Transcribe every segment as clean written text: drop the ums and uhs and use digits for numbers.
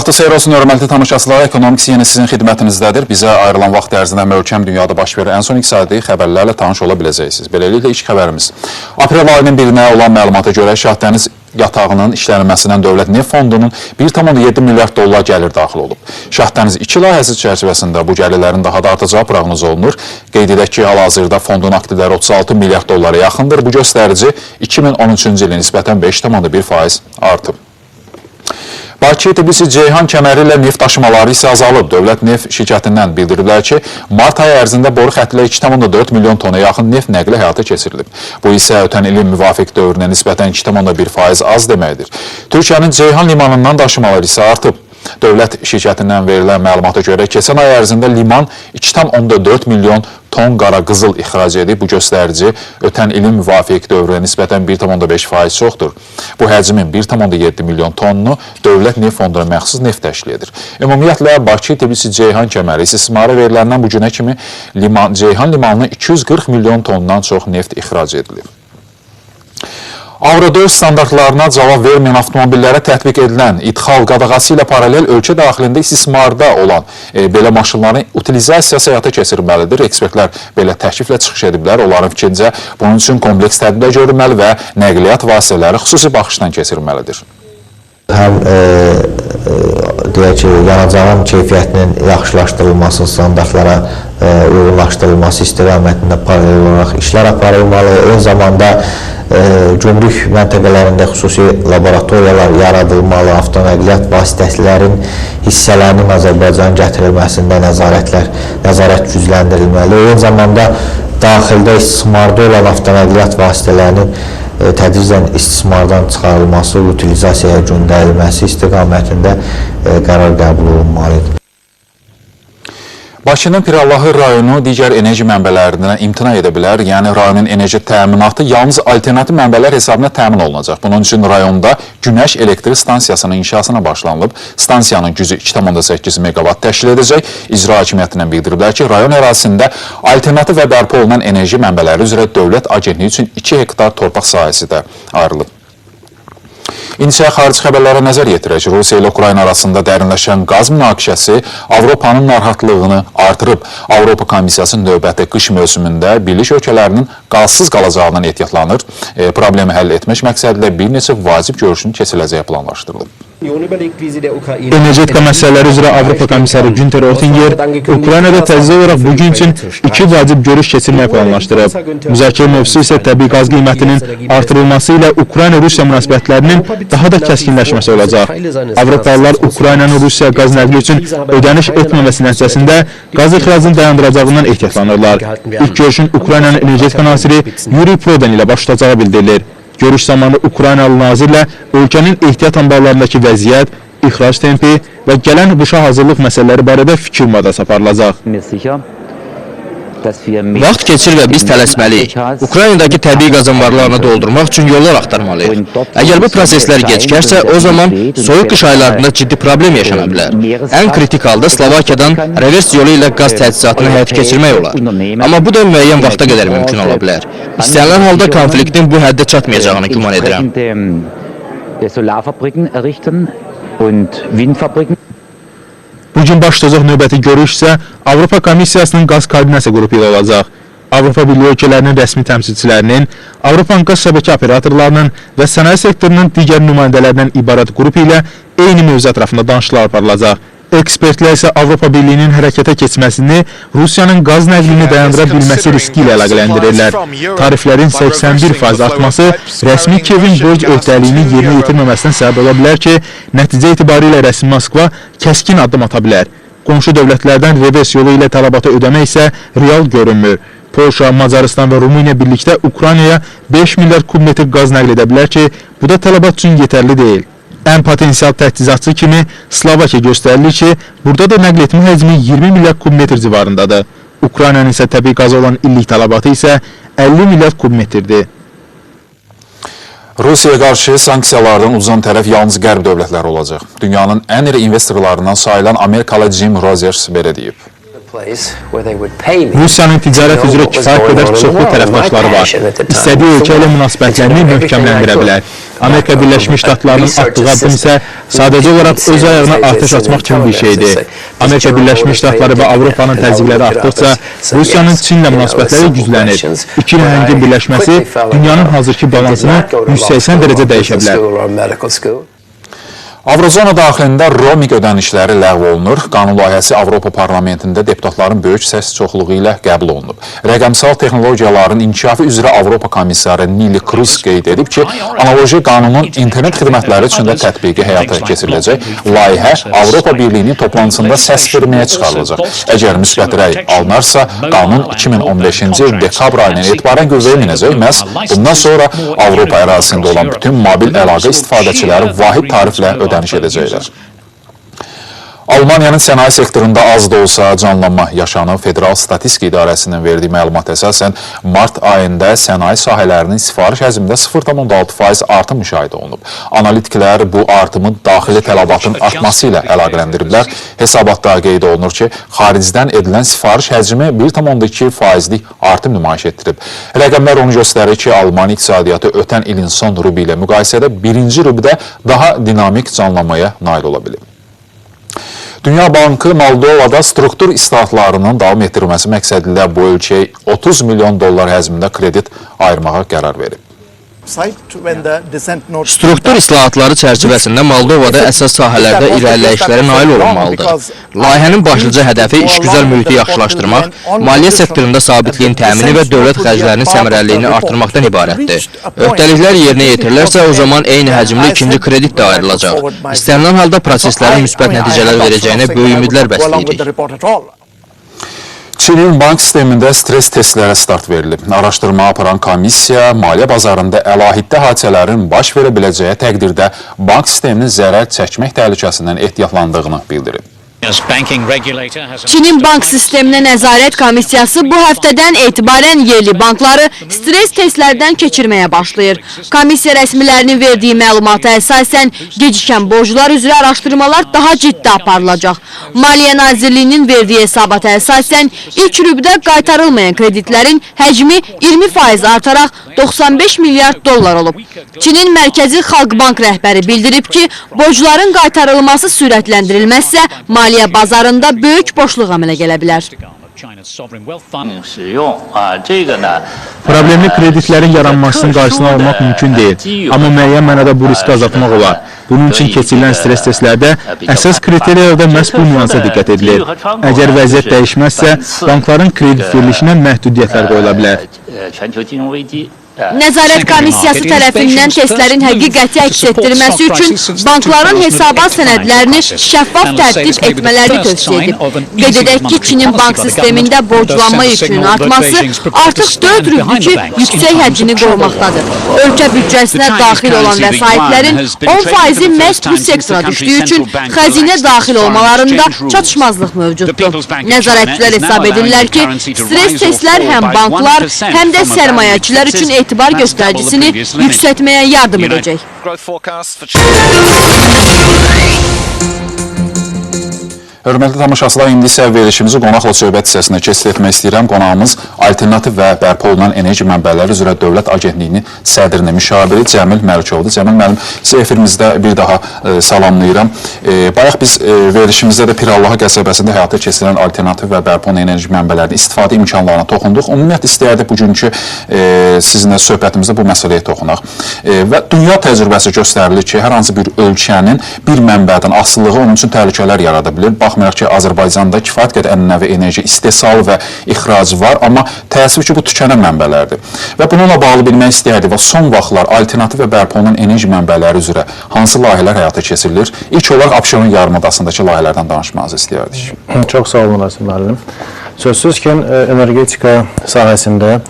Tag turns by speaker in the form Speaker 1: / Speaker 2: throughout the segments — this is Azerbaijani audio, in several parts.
Speaker 1: Vaxtı xeyir olsun, hörmətli tamaşaçılar. Ekonomik yeni sizin xidmətinizdədir. Bizə ayrılan vaxt ərzində möhkəm dünyada baş verən ən son iqtisadi xəbərlərlə tanış ola biləcəksiniz. Beləliklə, ilk xəbərimiz. Aprel ayının 1-nə olan məlumata görə Şah Dəniz yatağının işlənilməsindən Dövlət Neft Fondunun 1,7 milyard dollar gəlir daxil olub. Şah Dəniz 2 layihəsi çərçivəsində bu gəlirlərin daha da artacağı proqnoz olunur. Qeyd edək ki, hal-hazırda fondun aktivləri 36 milyard dollara yaxındır. Bu göstərici 2013-cü ilin nisbətən 5,1% artıb. Bakı-Tbilisi-Ceyhan kəməri ilə neft daşımaları isə azalıb. Dövlət Neft şirkətindən bildiriblər ki, mart ayı ərzində boru xətti ilə 2,4 milyon tona yaxın neft nəqli həyata keçirilib. Bu isə ötən ilin müvafiq dövrünə nisbətən 2,1% az deməkdir. Türkiyənin Ceyhan limanından daşımaları isə artıb. Dövlət şirkətindən verilən məlumata görə keçən ay ərzində liman 2,4 milyon ton qara qızıl ixrac edib. Bu göstərici ötən ilin müvafiq dövrünə nisbətən 1,5% çoxdur. Bu həcimin 1,7 milyon tonunu Dövlət Neft Fonduna məxsus neft təşkil edir. Ümumiyyətlə, Bakı-Tbilisi-Ceyhan kəməri istismara veriləndən bu günə kimi Ceyhan limanına 240 milyon tondan çox neft ixrac edilib. Avro 4 standartlarına cavab verməyən avtomobillərə tətbiq edilən idxal qadağası ilə paralel ölkə daxilində istismarda olan belə maşınların utilizasiyası həyata keçirilməlidir. Ekspertlər belə təkliflə çıxış ediblər. Onların fikrincə bunun üçün kompleks tədbirlər görülməli və nəqliyyat vasitələri xüsusi baxışdan keçirilməlidir.
Speaker 2: Həm deyək ki, yanacağın keyfiyyətinin yaxşılaşdırılması, standartlara uyğunlaşdırılması istiqamətində paralel olaraq işlər aparılmalı. Eyni zamanda gömrük məntəqələrində xüsusi laboratoriyalar yaradılmalı, avtonəqliyyat vasitələrinin hissələrinin Azərbaycana gətirilməsində nəzarət gücləndirilməli. Eyni zamanda daxildə istismarda olan avtonəqliyyat vasitələrinin tədricən istismardan çıxarılması, utilizasiyaya göndərilməsi istiqamətində qərar qəbul olunmalıdır.
Speaker 1: Bakının Pirallahı rayonu digər enerji mənbələrindən imtina edə bilər, yəni rayonun enerji təminatı yalnız alternativ mənbələr hesabına təmin olunacaq. Bunun üçün rayonda Günəş elektrik stansiyasının inşasına başlanılıb. Stansiyanın gücü 2,8 meqavat təşkil edəcək. İcra hakimiyyətindən bildiriblər ki, rayon ərazisində alternativ və bərpa olunan enerji mənbələri üzrə Dövlət Agentliyi üçün 2 hektar torpaq sahəsi də ayrılıb. İndi isə xarici xəbərlərə nəzər yetirək. Rusiya ilə Ukrayna arasında dərinləşən qaz münaqişəsi Avropanın narahatlığını artırıb. Avropa Komissiyası növbəti qış mövsümündə birlik ölkələrinin qazsız qalacağından ehtiyatlanır. Problemi həll etmək məqsədilə bir neçə vacib görüşün keçiriləcəyi planlaşdırılıb.
Speaker 3: Energetika məsələləri üzrə Avropa komissarı Günther Oettinger Ukraynada təcili olaraq bugün üçün 2 vacib görüş keçirməyi planlaşdırıb. Müzakirə mövzusu isə təbii qaz qiymətinin artırılması ilə Ukrayna-Rusiya münasibətlərinin daha da kəskinləşməsi olacaq. Avropalılar Ukraynanın Rusiya qaz nəqli üçün ödəniş etməməsi nəticəsində qaz ixracını dayandıracağından ehtiyatlanırlar. İlk görüşün Ukraynanın energetika naziri Yuri Prodan ilə baş tutacağı bildirilir. Görüş zamanı Ukraynalı nazirlə ölkənin ehtiyat anbarlarındakı vəziyyət, ixrac tempi və gələn qışa hazırlıq məsələləri barədə fikir mübadiləsi aparılacaq.
Speaker 4: Vaxt keçir və biz tələsməliyik. Ukraynadakı təbii qaz anbarlarını doldurmaq üçün yollar axtarmalıyıq. Əgər bu proseslər gecikərsə, o zaman soyuq qış aylarında ciddi problem yaşana bilər. Ən kritik halda Slovakiyadan revers yolu ilə qaz təchizatını həyata keçirmək olar. Amma bu da müəyyən vaxta qədər mümkün ola bilər. İstənilən halda konfliktin bu həddə çatmayacağını güman edirəm.
Speaker 3: Bugün başlayacaq növbəti görüş isə Avropa Komissiyasının qaz koordinasiya qrupu ilə olacaq. Avropa Birliyi ölkələrinin rəsmi təmsilçilərinin, Avropanın qaz şəbəkə operatorlarının və sənaye sektorunun digər nümayəndələrindən ibarət qrupu ilə eyni mövzu ətrafında danışıqlar aparılacaq. Ekspertlər isə Avropa Birliyinin hərəkətə keçməsini Rusiyanın qaz nəqlini dayandıra bilməsi riski ilə əlaqələndirirlər. Tariflərin 81% artması rəsmi Kiyevin borc öhdəliyini yerinə yetirməməsindən səbəb ola bilər ki, nəticə itibarilə rəsmi Moskva kəskin addım ata bilər. Qonşu dövlətlərdən revers yolu ilə tələbata ödəmək isə real görünmür. Polşa, Macaristan və Rumıniya birlikdə Ukraynaya 5 milyard kubmetr qaz nəql edə bilər ki, bu da tələbat üçün yetərli deyil. Ən potensial təchizatçı kimi Slovakiya göstərilir ki, burada da nəql etmə həcmi 20 milyard kubmetr civarındadır. Ukraynanın isə təbii qaza olan illik tələbatı isə 50 milyard kubmetrdir.
Speaker 1: Rusiyaya qarşı sanksiyalardan uzan tərəf yalnız qərb dövlətləri olacaq. Dünyanın ən iri investorlarından sayılan Amerikalı Jim Rogers belə deyib.
Speaker 3: Rusiyanın ticarət üzrə kifayət qədər çoxlu tərəfdaşları var. İstədiyi ölkə ilə münasibətlərini möhkəmləndirə bilər. Amerika Birləşmiş Ştatlarının atdığı addım isə sadəcə olaraq öz ayağına atəş açmaq kimi bir şeydir. Amerika Birləşmiş Ştatları və Avropanın təzyiqləri artdıqca Rusiyanın Çinlə münasibətləri güclənir. İki nəhəngin birləşməsi dünyanın hazırki balansını 180 dərəcə dəyişə bilər.
Speaker 1: Avrozona daxilində roaming ödənişləri ləğv olunur. Qanun layihəsi Avropa Parlamentində deputatların böyük səs çoxluğu ilə qəbul olunub. Rəqəmsal texnologiyaların inkişafı üzrə Avropa komissarı Neelie Kroes qeyd edib ki, analoji qanunun internet xidmətləri üçün də tətbiqi həyata keçiriləcək. Layihə Avropa Birliyinin toplantısında səs verməyə çıxarılacaq. Əgər müsbət rəy alınarsa, qanun 2015-ci il dekabr ayının etibarən qüvvəyə minəcək. Məhz bundan sonra Avropa ərazisində olan bütün mobil əlaqə istifadəçiləri vahid tariflə ödəniş edəcəklər. Almaniyanın sənaye sektorunda az da olsa canlanma yaşanıb. Federal Statistika İdarəsinin verdiyi məlumata əsasən mart ayında sənaye sahələrinin sifariş həcmində 0,6% artım müşahidə olunub. Analitiklər bu artımı daxili tələbatın artması ilə əlaqələndiriblər. Hesabatda qeyd olunur ki, xaricdən edilən sifariş həcmi 1,2%lik artım nümayiş etdirib. Rəqəmlər onu göstərir ki, Almaniya iqtisadiyyatı ötən ilin son rubi ilə müqayisədə birinci rubidə daha dinamik canlanmaya nail ola bilib. Dünya Bankı Moldovada struktur islahatlarının davam etdirilməsi məqsədilə bu ölkəyə 30 milyon dollar həzmində kredit ayırmağa qərar verib.
Speaker 4: Struktur islahatları çərçivəsində Moldovada əsas sahələrdə irəliləyişlərə nail olunmalıdır. Layihənin başlıca hədəfi işgüzar mühiti yaxşılaşdırmaq, maliyyə sektorunda sabitliyin təmini və dövlət xərclərinin səmərəliliyini artırmaqdan ibarətdir. Öhdəliklər yerinə yetirilərsə, o zaman eyni həcmli ikinci kredit də ayrılacaq. İstənilən halda proseslərin müsbət nəticələr verəcəyinə böyük ümidlər bəsləyirik.
Speaker 1: Çinin bank sistemində stres testlərə start verilib. Araşdırma aparan komissiya maliyyə bazarında əlahiddə hadisələrin baş verə biləcəyi təqdirdə bank sisteminin zərər çəkmək təhlükəsindən ehtiyatlandığını bildirib.
Speaker 5: Çinin bank sisteminə nəzarət komissiyası bu həftədən etibarən yerli bankları stres testlərdən keçirməyə başlayır. Komissiya rəsmilərinin verdiyi məlumata əsasən gecikən borclar üzrə araşdırmalar daha ciddi aparılacaq. Maliyyə Nazirliyinin verdiyi hesabata əsasən ilk rübdə qaytarılmayan kreditlərin həcmi 20% artaraq 95 milyard dollar olub. Çinin Mərkəzi Xalq Bank rəhbəri bildirib ki, borcların qaytarılması sürətləndirilməzsə, maliyyə bazarında böyük boşluq əmələ gələ bilər.
Speaker 3: Problemli kreditlərin yaranmasının qarşısını almaq mümkün deyil, amma müəyyən mənada bu riski azaltmaq olar. Bunun üçün keçirilən stres testlərdə əsas kriteriyalarda məhz bu nüansa diqqət edilir. Əgər vəziyyət dəyişməzsə, bankların kredit verilişinə məhdudiyyətlər qoyula bilər.
Speaker 5: Nəzarət komissiyası tərəfindən testlərin həqiqəti əks etdirməsi üçün bankların hesabat sənədlərini şəffaf tərtib etmələrini tövsiyə edib. Qeyd edək ki, Çinin bank sistemində borclanma yükünün artması artıq 4 rüblükü yüksək həccini qormaqdadır. Ölkə büdcəsinə daxil olan vəsaitlərin 10%-i məhz bu sektora düşdüyü üçün xəzinə daxil olmalarında çatışmazlıq mövcuddur. Nəzarətçilər hesab edirlər ki, stres testlər həm banklar, həm də sərmayəçilər üçün etibar göstəricisini yüksəltməyə yardım edəcək.
Speaker 1: Hörmətli tamaşaçılar, indi isə verilişimizi qonaqla söhbət hissəsinə keçid etmək istəyirəm. Qonağımız alternativ və bərpa olunan enerji mənbələri üzrə Dövlət Agentliyinin sədrini müşaviri Cəmil Məlikovdur. Cəmil müəllim, sizi efirimizdə bir daha salamlayıram. Bayaq biz verilişimizdə də Pirallaha qəsəbəsində həyata keçirilən alternativ və bərpa olunan enerji mənbələrinin istifadə imkanlarına toxunduq. Ümumiyyətlə istəyərdik bugünkü sizinlə söhbətimizdə bu məsələyə toxunaq. Və dünya təcrübəsi göstərilir ki, hər hansı bir ölkənin bir mənbədən asılılığı onun üçün təhlükələr yarada bilir. Baxmayaq ki, Azərbaycanda kifayət qədər ənənəvi enerji istehsalı və ixracı var, amma təəssüf ki, bu tükənən mənbələrdir. Və bununla bağlı bilmək istəyərdik və son vaxtlar alternativ və bərpa olunan enerji mənbələri üzrə hansı layihələr həyata keçirilir? İlk olaraq Abşeron yarımadasındakı layihələrdən danışmanızı istəyərdik.
Speaker 6: Çox sağ olun, Rasim müəllim. Sözsüz ki, energetika sahəsində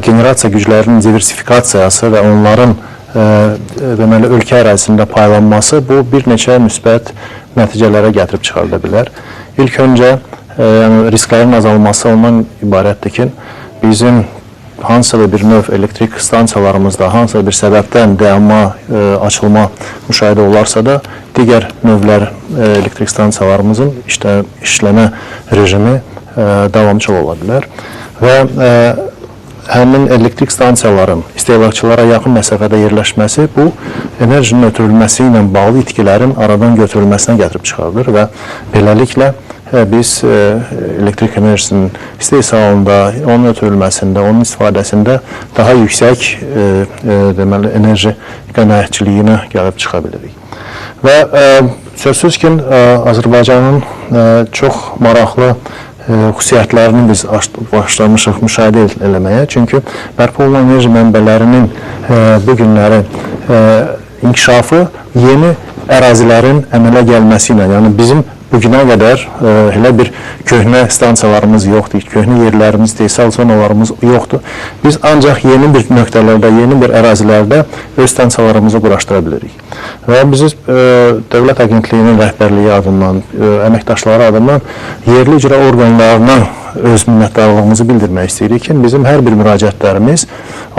Speaker 6: generasiya güclərinin diversifikasiyası və onların deməli, ölkə ərazisində paylanması bu bir neçə müsbət nəticələrə gətirib çıxarda bilər. İlk öncə risklərin azalması ondan ibarətdir ki, bizim hansısa bir növ elektrik stansiyalarımızda hansısa bir səbəbdən dayanma, açılma müşahidə olarsa da digər növlər elektrik stansiyalarımızın işləmə rejimi davamçıl ola bilər. Və həmin elektrik stansiyaların istehlakçılara yaxın məsafədə yerləşməsi bu enerjinin ötürülməsi ilə bağlı itkilərin aradan götürülməsinə gətirib çıxardır və beləliklə biz elektrik enerjisinin istehsalında, onun ötürülməsində, onun istifadəsində daha yüksək deməli enerji qənaətçiliyinə gəlib çıxa bilirik. Və sözsüz ki, Azərbaycanın çox maraqlı xüsusiyyətlərini biz başlamışıq müşahidə eləməyə. Çünki bərpa olunan enerji mənbələrinin bu günləri inkişafı yeni ərazilərin əmələ gəlməsi ilə, yəni bizim bugünə qədər elə bir köhnə stansiyalarımız yoxdur, köhnə yerlərimiz, istehsal zonalarımız yoxdur. Biz ancaq yeni bir nöqtələrdə, yeni bir ərazilərdə öz stansiyalarımızı quraşdıra bilirik. Və biz Dövlət Agentliyinin rəhbərliyi adından, əməkdaşları adından yerli icra orqanlarına öz minnətdarlığımızı bildirmək istəyirik ki, bizim hər bir müraciətlərimiz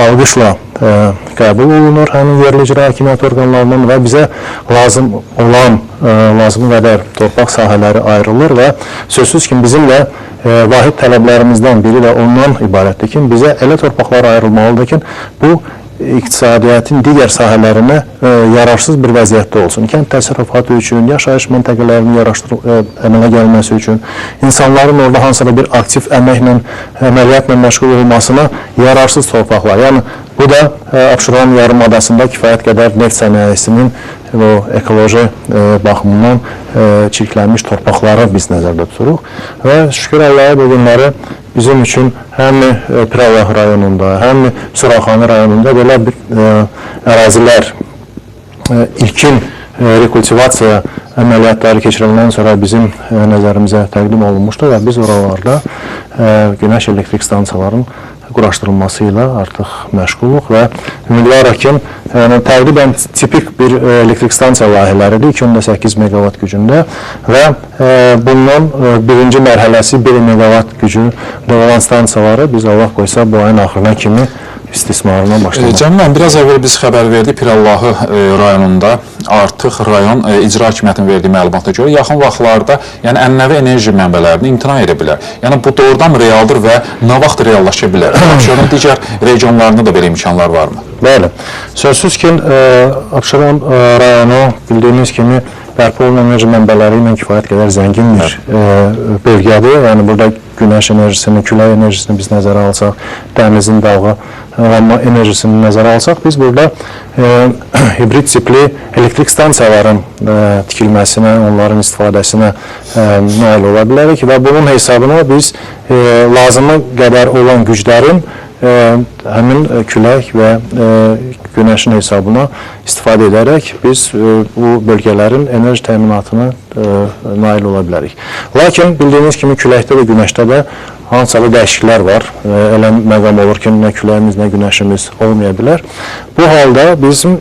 Speaker 6: alqışla qəbul olunur həmin yerli icra hakimiyyət orqanlarından və bizə lazım olan, lazım qədər torpaq sahələri ayrılır və sözsüz ki, bizim də vahid tələblərimizdən biri də ondan ibarətdir ki, bizə elə torpaqlar ayrılmalıdır ki, bu iqtisadiyyatın digər sahələrinə yararsız bir vəziyyətdə olsun. Kənd təsərrüfatı üçün, yaşayış məntəqələrinin əmələ gəlməsi üçün, insanların orada hansısa bir aktiv əməklə, əməliyyatla məşğul olmasına yararsız torpaqlar. Yəni, bu da Abşeron yarımadasında kifayət qədər neft sənayesinin ekoloji baxımından çirklənmiş torpaqları biz nəzərdə tuturuq. Və şükür Allah'a bu günləri bizim üçün həm Pirallaq rayonunda, həm Suraxanı rayonunda belə bir ərazilər ilkin rekultivasiya əməliyyatları keçiriləndən sonra bizim nəzərimizə təqdim olunmuşdur və biz oralarda günəş elektrik stansiyaların quraşdırılması ilə artıq məşğuluq və ümidvarıq ki, təqribən tipik bir elektrik stansiya layihələridir, 2.8 megawatt gücündə və bundan birinci mərhələsi 1 megawatt gücündə olan stansiyaları biz Allah qoysa bu ayın axırına kimi istismarına başlamaq.
Speaker 1: Cəmilən, biraz əvvəl biz xəbər verdik Pirallahı rayonunda artıq rayon icra hakimiyyətinin verdiyi məlumata görə yaxın vaxtlarda yəni ənənəvi enerji mənbələrini imtina edə bilər. Yəni bu doğrudan realdır və nə vaxt reallaşa bilər? Abşeron digər regionlarında da belə imkanlar varmı?
Speaker 6: Bəli. Sözsüz ki, Abşeron rayonu bildiyiniz kimi bərpa olunan enerji mənbələri ilə kifayət qədər zəngin bir bölgədir. Yəni burada günəş enerjisini, külək enerjisini biz nəzərə alsaq, dənizin dalğalanma enerjisini nəzərə alsaq, biz burada hibrid tipli elektrik stansiyaların tikilməsinə, onların istifadəsinə nail ola bilərik və bunun hesabına biz lazıma qədər olan güclərin həmin külək və günəşin hesabına istifadə edərək biz bu bölgələrin enerji təminatına nail ola bilərik. Lakin bildiyiniz kimi küləkdə və günəşdə də hansısa dəyişikliklər var. Elə məqam olur ki, nə küləyimiz, nə günəşimiz olmaya bilər. Bu halda bizim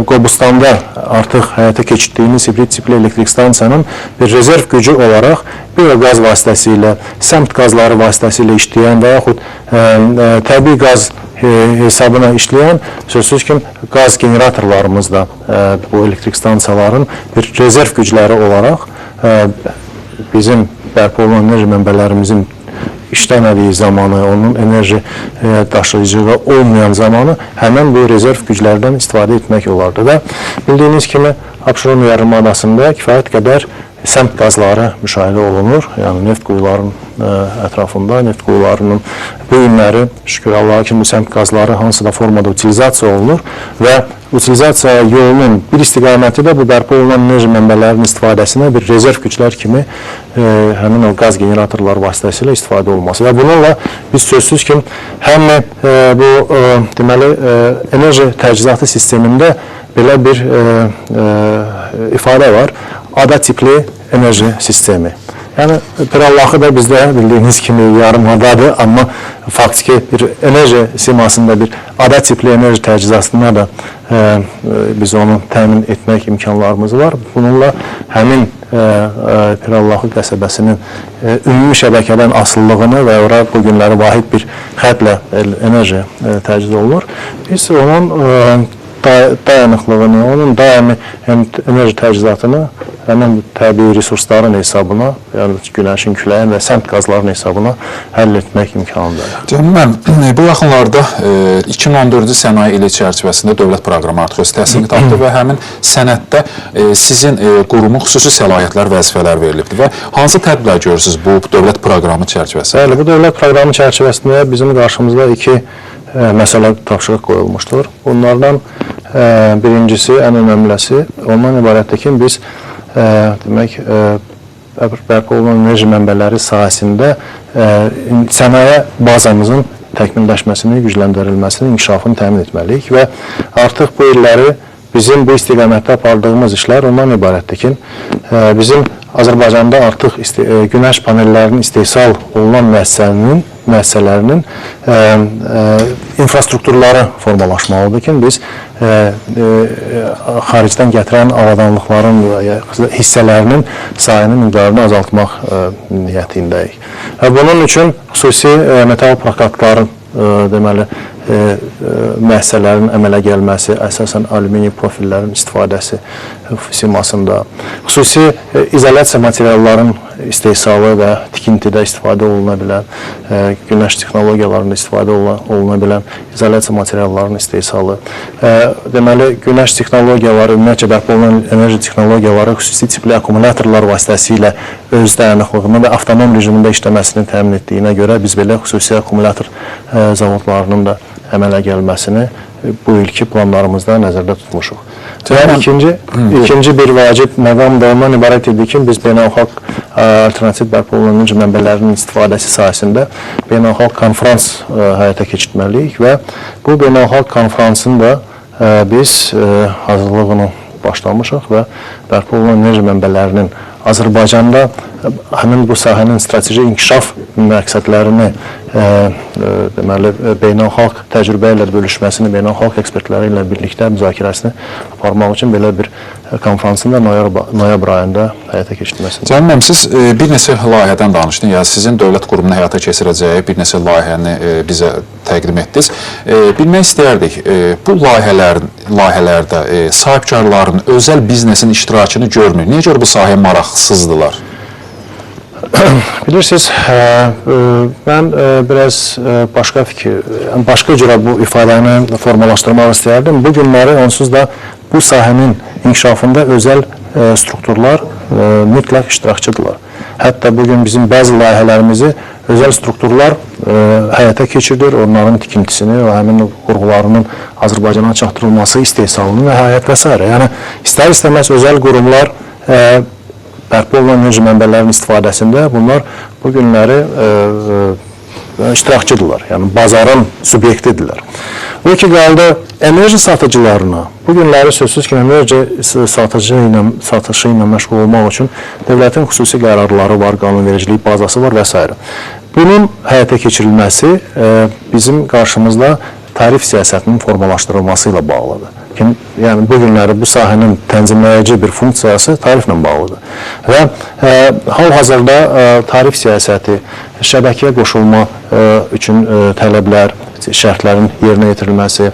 Speaker 6: Qobustanda artıq həyata keçirdiyimiz hibrid tipli elektrik stansiyanın bir rezerv gücü olaraq biogaz vasitəsilə, səmt qazları vasitəsilə işləyən və yaxud təbii qaz hesabına işləyən sözsüz ki, qaz generatorlarımız da bu elektrik stansiyaların bir rezerv gücləri olaraq bizim bərpa olunan enerji mənbələrimizin işləmədiyi zamanı, onun enerji daşıyıcılığı olmayan zamanı həmən bu rezerv güclərdən istifadə etmək olardı və bildiyiniz kimi Abşeron yarımadasında kifayət qədər səmt qazları müşahidə olunur. Yəni neft quyularının ətrafında, neft quyularının bu günləri şükür Allah'a ki, bu səmt qazları hansısa formada utilizasiya olunur və utilizasiya yolunun bir istiqaməti də bu bərpa olunan enerji mənbələrinin istifadəsinə bir rezerv güclər kimi həmin o qaz generatorlar vasitəsilə istifadə olması və bununla biz sözsüz ki, həm bu deməli enerji təchizatı sistemində belə bir ifadə var. Ada tipli enerji sistemi. Yəni, Pirallahı da bizdə bildiyiniz kimi yarımadadır, amma faktiki bir enerji simasında bir ada tipli enerji təchizatına da biz onu təmin etmək imkanlarımız var. Bununla həmin Pirallahı qəsəbəsinin ümumi şəbəkədən asıllığını və ora bu günləri vahid bir xətlə enerji təchiz olunur. Biz onun dayanıqlığını, onun daimi enerji təchizatını həmin təbii resursların hesabına, yəni günəşin, küləyin və səmt qazların hesabına həll etmək imkanıdır.
Speaker 1: Cənab müəllim, bu yaxınlarda 2014-cü sənaye ili çərçivəsində dövlət proqramı artıq öz təsirini tapdı və həmin sənəddə sizin qurumun xüsusi səlahiyyətlər, vəzifələr verilibdir və hansı tədbirlər görürsünüz bu dövlət proqramı çərçivəsində?
Speaker 6: Bəli, bu dövlət proqramı çərçivəsində bizim qarşımızda iki məsələ tapşırıq qoyulmuşdur. Bunlardan birincisi, ən önəmləsi ondan ibarətdir ki, biz demək, bərpa olunan enerji mənbələri sahəsində sənaye bazamızın təkmilləşməsini, gücləndirilməsini, inkişafını təmin etməliyik və artıq bu illəri bizim bu istiqamətdə apardığımız işlər ondan ibarətdir ki, bizim Azərbaycanda artıq günəş panellərinin istehsal olunan müəssisələrinin infrastrukturları formalaşmalıdır ki, biz xaricdən gətirən avadanlıqların hissələrinin sayının miqdarını azaltmaq niyyətindəyik. Bunun üçün xüsusi metal prokatların deməli, müəssisələrin əmələ gəlməsi, əsasən alüminium profillərin istifadəsi simasında, xüsusi izolyasiya materialların istehsalı və tikintidə istifadə oluna bilən, günəş texnologiyalarında istifadə oluna bilən izolyasiya materiallarının istehsalı, deməli, günəş texnologiyaları, ümumiyyətcə bərpa olunan enerji texnologiyaları xüsusi tipli akkumulyatorlar vasitəsilə öz dayanıqlığını və avtonom rejimində işləməsini təmin etdiyinə görə biz belə xüsusi akkumulyator zavodlarının da əmələ gəlməsini bu ilki planlarımızda nəzərdə tutmuşuq. İkinci bir vacib məqam da ondan ibarət idi ki, biz beynəlxalq alternativ bərpa olunan enerji mənbələrinin istifadəsi sahəsində beynəlxalq konferans həyata keçirməliyik və bu beynəlxalq konferansın da biz hazırlığını başlamışıq və bərpa olunan enerji mənbələrinin Azərbaycanda həmin bu sahənin strateji inkişaf məqsədlərini deməli, beynəlxalq təcrübə ilə bölüşməsini, beynəlxalq ekspertləri ilə birlikdə müzakirəsini aparmaq üçün belə bir konferansın da noyabr ayında həyata keçirilməsini.
Speaker 1: Cənab müəllim, siz bir neçə layihədən danışdınız, yəni sizin dövlət qurumunu həyata keçirəcəyi bir neçə layihəni bizə təqdim etdiniz. Bilmək istəyərdik, bu layihələrdə sahibkarların, özəl biznesin iştirakını görmür. Niyə görə bu sahəyə maraqsızdılar?
Speaker 6: Bilirsiniz, mən biraz başqa cürə bu ifadəni formalaşdırmaq istəyərdim. Bu günləri onsuz da bu sahənin inkişafında özəl strukturlar mütləq iştirakçıdırlar. Hətta bugün bizim bəzi layihələrimizi özəl strukturlar həyata keçirdir, onların tikintisini və həmin qurğularının Azərbaycana çatdırılması, istehsalını nəhayət və s. Yəni, istər-istəməz özəl qurumlar bərpa olunan enerji mənbələrinin istifadəsində bunlar bu günləri iştirakçıdırlar, yəni bazarın subyektidirlər. Bu ki, qaldı enerji satıcılarına, bu günləri sözsüz ki, enerji satışı ilə məşğul olmaq üçün dövlətin xüsusi qərarları var, qanunvericilik bazası var və s. Bunun həyata keçirilməsi bizim qarşımızda tarif siyasətinin formalaşdırılması ilə bağlıdır. Yəni, bu günləri bu sahənin tənzimləyici bir funksiyası tariflə bağlıdır. Və hal-hazırda tarif siyasəti, şəbəkəyə qoşulma üçün tələblər, şərtlərin yerinə yetirilməsi,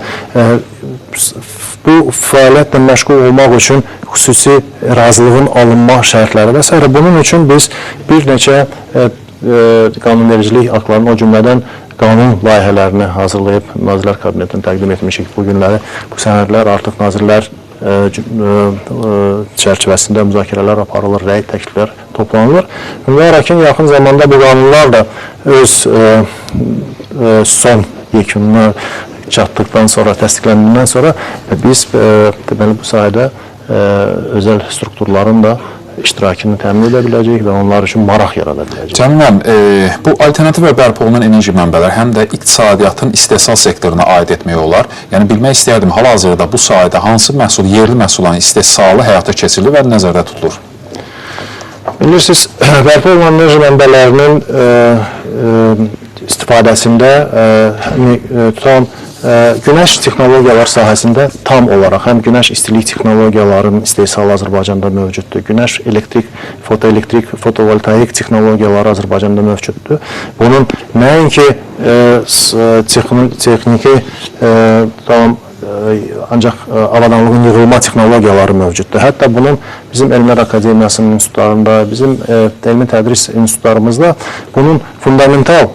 Speaker 6: bu fəaliyyətlə məşğul olmaq üçün xüsusi razılığın alınma şərtləri və s. Bunun üçün biz bir neçə qanunvericilik aktlarının, o cümlədən qanun layihələrini hazırlayıb Nazirlər Kabinetinə təqdim etmişik. Bu günləri bu sənədlər artıq Nazirlər çərçivəsində müzakirələr aparılır, rəy təkliflər toplanılır. Ümumiyyətlə ki, yaxın zamanda bu qanunlar da öz son yekununa çatdıqdan sonra, təsdiqləndiyindən sonra biz deməli, bu sayədə özəl strukturların da iştirakını təmin edə biləcək və onlar üçün maraq yarada biləcək.
Speaker 1: Cənab müəllim, bu alternativ və bərpa olunan enerji mənbələri həm də iqtisadiyyatın istehsal sektoruna aid etmək olar. Yəni, bilmək istəyərdim, hal-hazırda bu sahədə hansı məhsul, yerli məhsulların istehsalı həyata keçirilir və nəzərdə tutulur?
Speaker 6: Bilirsiniz, bərpa olunan enerji mənbələrinin istifadəsində tutan günəş texnologiyalar sahəsində tam olaraq həm günəş istilik texnologiyalarının istehsalı Azərbaycanda mövcuddur. Günəş elektrik, fotoelektrik, fotovoltaik texnologiyaları Azərbaycanda mövcuddur. Bunun nəinki texniki ancaq avadanlığın yığılma texnologiyaları mövcuddur. Hətta bunun bizim Elmlər Akademiyasının institutlarında, bizim elmi tədris institutlarımızda bunun fundamental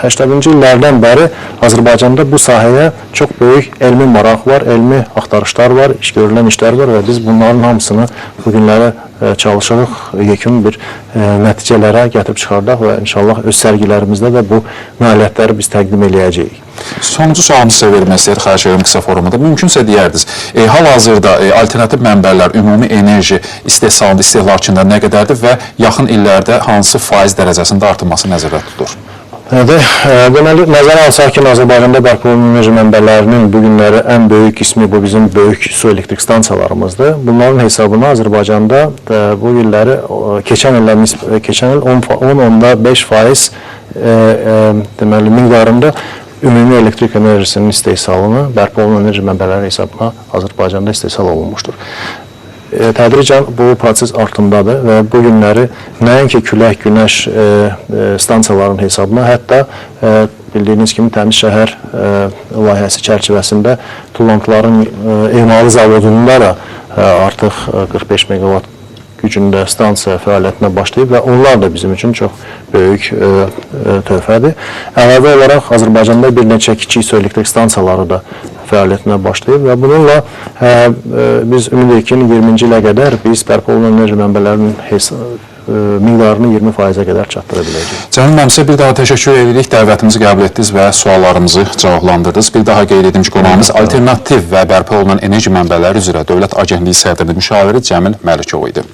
Speaker 6: 80-ci illərdən bəri Azərbaycanda bu sahəyə çox böyük elmi maraq var, elmi axtarışlar var, iş görülən işlər var və biz bunların hamısını bugünlərə çalışırıq, yekun bir nəticələrə gətirib çıxardaq və inşallah öz sərgilərimizdə də bu nailiyyətləri biz təqdim eləyəcəyik.
Speaker 1: Sonuncu sualını sizə vermək istəyir, xahiş edirəm qısa formada. Mümkünsə deyərdiniz, hal-hazırda alternativ mənbələr ümumi enerji istehsalında, istehlakında nə qədərdir və yaxın illərdə hansı faiz dərəcəsində artırması nəzərdə tutulur?
Speaker 6: Deməli, nəzərə alsaq ki, Azərbaycanda bərpa olunan enerji mənbələrinin bugünləri ən böyük qismi bu bizim böyük su elektrik stansiyalarımızdır. Bunların hesabına Azərbaycanda bu illəri, keçən il 10.5% deməli, miqdarında ümumi elektrik enerjisinin istehsalını bərpa olunan enerji mənbələri hesabına Azərbaycanda istehsal olunmuşdur. Tədricən bu proses artımdadır və bu günləri nəinki külək, günəş stansiyaların hesabına, hətta bildiyiniz kimi Təmiz Şəhər layihəsi çərçivəsində tullantıların emalı zavodunda da artıq 45 megawatt gücündə stansiya fəaliyyətinə başlayıb və onlar da bizim üçün çox böyük töhfədir. Əlavə olaraq Azərbaycanda bir neçə kiçik su elektrik stansiyaları da fəaliyyətinə başlayıb və bununla biz ümid edirik ki, 2020-ci ilə qədər biz bərpa olunan enerji mənbələrinin miqdarını 20%-ə qədər çatdıra biləcəyik.
Speaker 1: Cəmil müəllim, sizə bir daha təşəkkür edirik. Dəvətimizi qəbul etdiniz və suallarımızı cavablandırdınız. Bir daha qeyd edim ki, qonağımız alternativ və bərpa olunan enerji mənbələri üzrə Dövlət Agentliyi sədrinin müşaviri Cəmil Məlikov idi.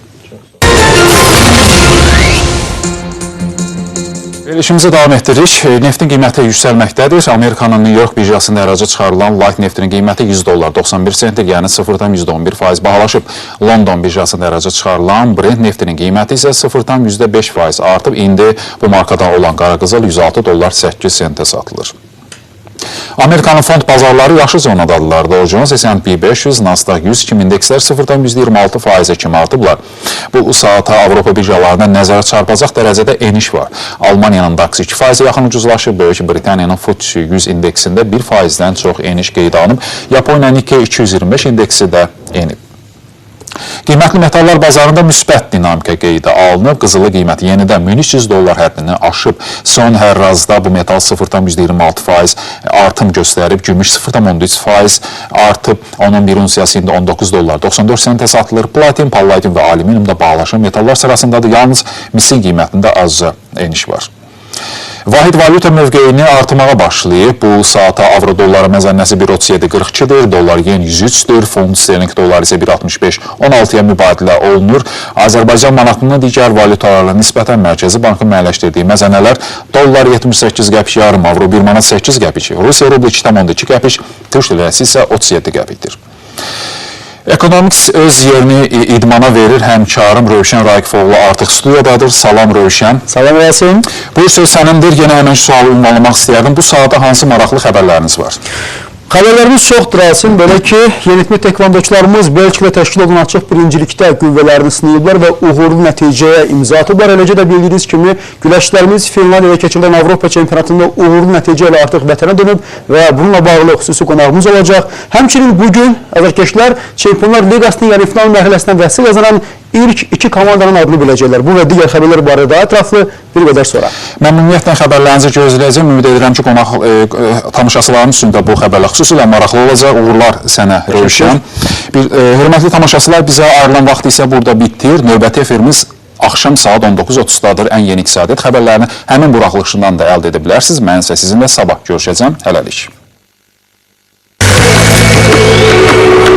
Speaker 1: Verilişimizi davam etdiririk. Neftin qiyməti yüksəlməkdədir. Amerikanın New York birjasında əraza çıxarılan light neftinin qiyməti $100.91 sentdir, yəni 0,11% bahalaşıb. London birjasında əraza çıxarılan Brent neftinin qiyməti isə 0,5% artıb. İndi bu markadan olan qara qızıl $106.8 sentə satılır. Amerikanın fond bazarları yaxşı zonadadılar. Dow Jones, S&P 500, Nasdaq 100 kimi indekslər 0,26% kimi artıblar. Bu saata Avropa birjalarına nəzərə çarpacaq dərəcədə eniş var. Almaniyanın DAX 2% yaxın ucuzlaşıb, Böyük Britaniyanın FTSE 100 indeksində 1%-dən çox eniş qeydə alınıb. Yaponiya Nikkei 225 indeksi də enib. Qiymətli metallar bazarında müsbət dinamika qeydə alınıb. Qızılı qiyməti yenidən $1300 həddini aşıb. Son hər razda bu metal 0,26% artım göstərib. Gümüş 0,13% artıb. Onun bir unsiyası indi $19.94 sentə satılır. Platin, palladium və alüminium da bağlaşan metallar sırasındadır. Yalnız misin qiymətində azca eniş var. Vahid valyuta mövqeyini artırmağa başlayıb. Bu saata avro-dolları məzənnəsi 1.37.42-dir, dollar yen 103-dür, fond sterling dollar isə 1.65-16-ya mübadilə olunur. Azərbaycan manatının digər valyutalarla nisbətən Mərkəzi Bankın müəyyənləşdirdiyi məzənələr dollar 78 qəpik yarım, avro 1 manat 8 qəpik, Rusiya rubli 2,2 qəpik, Türk lirəsi isə 37 qəpikdir. Ekonomiks öz yerini idmana verir. Həmkarım Rövşən Raiqifoğlu artıq studiyadadır. Salam Rövşən.
Speaker 7: Salam Rəsim.
Speaker 1: Bu söz sənindir. Yenə həmən sualı ünvanlamaq istəyərdim. Bu saata hansı maraqlı xəbərləriniz var?
Speaker 7: Xəbərlərimiz çoxdur Rəsim. Belə ki, yeniyetmə tekvandoçularımız Belçiklə təşkil olunan açıq birincilikdə qüvvələrini sınayıblar və uğurlu nəticəyə imza atıblar. Eləcə də bildiyiniz kimi, güləşçilərimiz Finlandiyada keçirilən Avropa çempionatında uğurlu nəticə ilə artıq vətənə dönüb və bununla bağlı xüsusi qonağımız olacaq. Həmçinin bugün azərkeşlər Çempionlar Liqasının yarı-final mərhələsindən vəsi qazanan ilk iki komandanın adını biləcəklər. Bu və digər xəbərlər barədə daha ətraflı bir qədər sonra.
Speaker 1: Məmnuniyyətlə xəbərlərinizi gözləyəcəm. Ümid edirəm ki, tamaşaçılarımız üçün də bu xəbərlər xüsusilə maraqlı olacaq. Uğurlar sənə Rövşən. Hörmətli tamaşaçılar, bizə ayrılan vaxt isə burada bitdir. Növbəti efirimiz axşam saat 19:30-dadır. Ən yeni iqtisadiyyat xəbərlərini həmin buraxılışından da əldə edə bilərsiniz. Mən isə sizinlə sabah görüşəcəm. Hələlik.